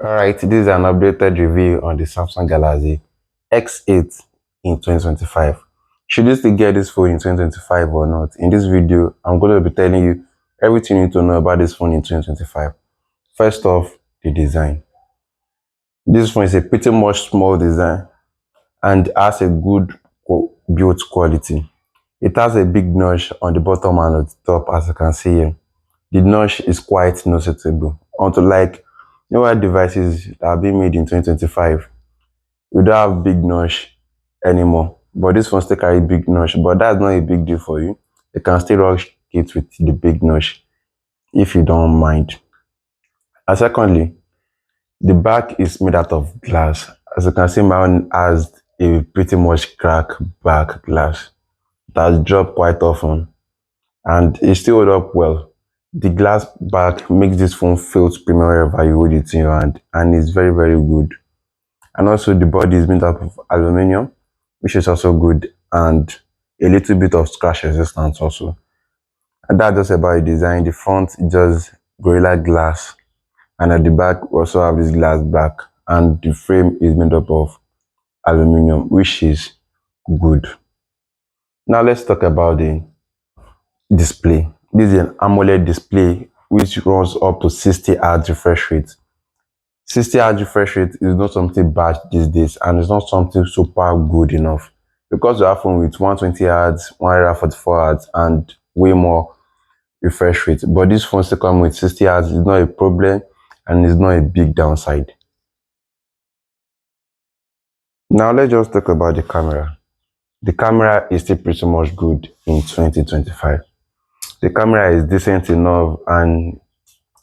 Alright, this is an updated review on the Samsung Galaxy X8 in 2025. Should you still get this phone in 2025 or not? In this video, I'm going to be telling you everything you need to know about this phone in 2025. First off, the design. This phone is a pretty much small design and has a good build quality. It has a big notch on the bottom and on the top, as you can see here. The notch is quite noticeable. Unlike newer devices that are being made in 2025, you don't have big notch anymore. But this phone still carry big notch, but that's not a big deal for you. You can still rock it with the big notch if you don't mind. And secondly, the back is made out of glass. As you can see, my one has a pretty much cracked back glass that has dropped quite often and it still hold up well. The glass back makes this phone feel premium wherever you hold it in your hand, and it's very, very good. And also the body is made up of aluminium, which is also good, and a little bit of scratch resistance also. And that's just about the design. The front is just Gorilla Glass, and at the back we also have this glass back, and the frame is made up of aluminium, which is good. Now let's talk about the display. This is an AMOLED display which runs up to 60 Hz refresh rate. 60 Hz refresh rate is not something bad these days, and it's not something super good enough, because you have phone with 120 Hz, 144 Hz, and way more refresh rate. But this phone still come with 60 Hz. It's not a problem, and it's not a big downside. Now let's just talk about the camera. The camera is still pretty much good in 2025. The camera is decent enough, and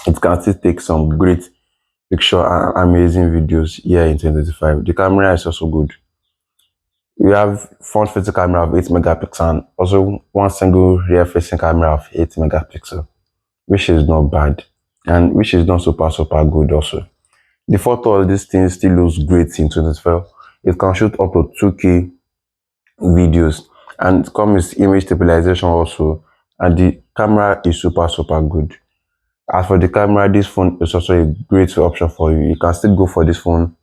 it can still take some great picture and amazing videos here in 2025. The camera is also good. We have front facing camera of 8 megapixel and also one single rear facing camera of 8 megapixel, which is not bad and which is not super good also. The photo of this thing still looks great in 2025. It can shoot up to 2K videos and it comes with image stabilization also, and the camera is super good. As for the camera, this phone is also a great option for you. You can still go for this phone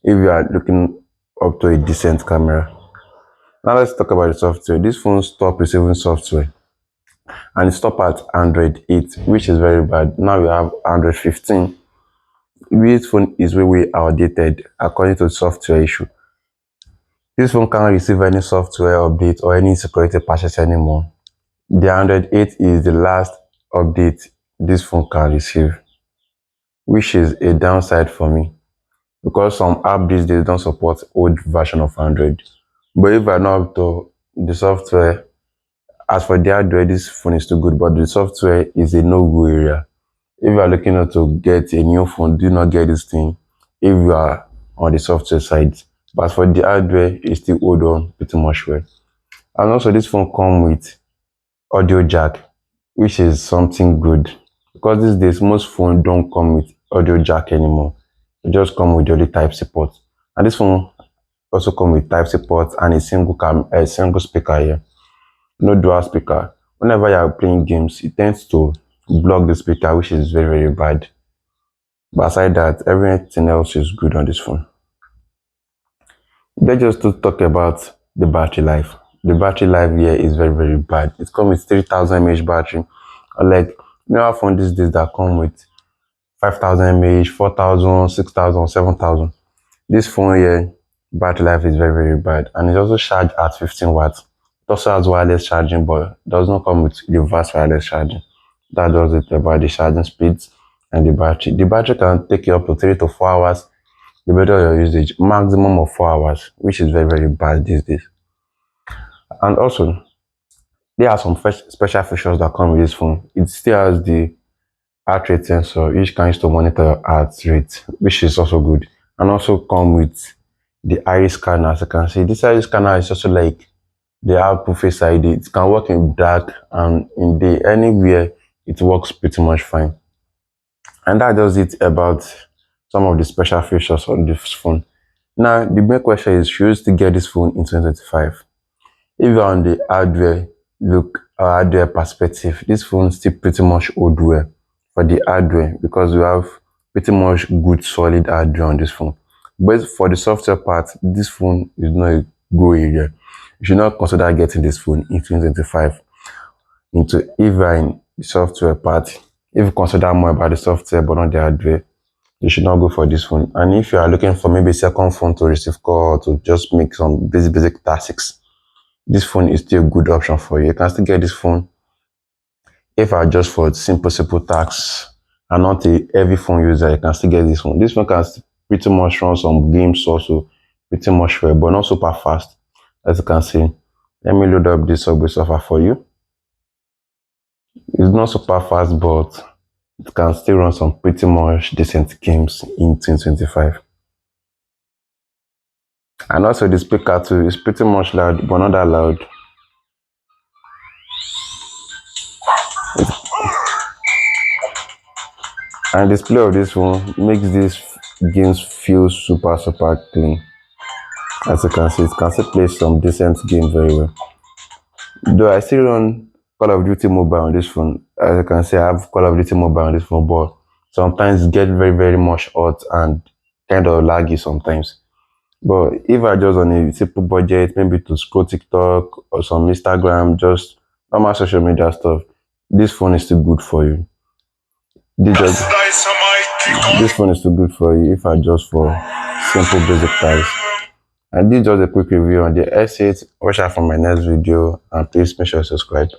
if you are looking up to a decent camera. Now let's talk about the software. This phone stopped receiving software and it stopped at Android 8, which is very bad. Now we have Android 15. This phone is way outdated according to the software issue. This phone can't receive any software update or any security patches anymore. The Android 8 is the last update this phone can receive, which is a downside for me, because some apps these days don't support old version of Android. But if I know up to the software, as for the hardware, this phone is too good, but the software is a no-go area. If you are looking to get a new phone, do not get this thing if you are on the software side. But as for the hardware, it still hold on pretty much well. And also this phone comes with audio jack, which is something good, because these days most phones don't come with audio jack anymore. They just come with only type support, and this phone also comes with type support and a single speaker here, no dual speaker. Whenever you are playing games, it tends to block the speaker, which is very bad. But aside that, everything else is good on this phone. Let's just talk about the battery life. The battery life here is very bad. It comes with 3000 mAh battery, unlike newer phone these days that come with 5000 mAh, 4000, 6000, 7000. This phone here, battery life is very bad, and it's also charged at 15 watts. It also has wireless charging, but does not come with reverse wireless charging. That does it about the charging speeds and the battery. The battery can take you up to 3 to 4 hours, depending on your usage. Maximum of 4 hours, which is very bad these days. And also, there are some special features that come with this phone. It still has the heart rate sensor, which can use to monitor your heart rate, which is also good. And also come with the iris scanner. As you can see, this iris scanner is also like the Apple Face ID. It can work in dark and in day. Anywhere it works pretty much fine. And that does it about some of the special features on this phone. Now the main question is, should you still get this phone in 2025? If you're on the hardware hardware perspective, this phone still pretty much old well for the hardware, because we have pretty much good solid hardware on this phone. But for the software part, this phone is not a go area. You should not consider getting this phone in 2025 into if you are in the software part. If you consider more about the software but not the hardware, you should not go for this phone. And if you are looking for maybe a second phone to receive call, to just make some basic tasks, this phone is still a good option for you. You can still get this phone if I just for simple tasks and not a heavy phone user. You can still get this phone. This phone can pretty much run some games also, pretty much well, but not super fast, as you can see. Let me load up this Subway Surfer for you. It's not super fast, but it can still run some pretty much decent games in 2025. And also the speaker too is pretty much loud, but not that loud. And the display of this phone makes these games feel super clean. As you can see, it can still play some decent game very well. Though I still run Call of Duty Mobile on this phone. As you can see, I have Call of Duty Mobile on this phone, but sometimes it gets very much hot and kind of laggy sometimes. But if I just on a simple budget, maybe to scroll TikTok or some Instagram, just normal social media stuff, this phone is still good for you. This phone is still good for you if I just for simple basic tasks. And this is just a quick review on the S8. Watch out for my next video and please make sure you subscribe.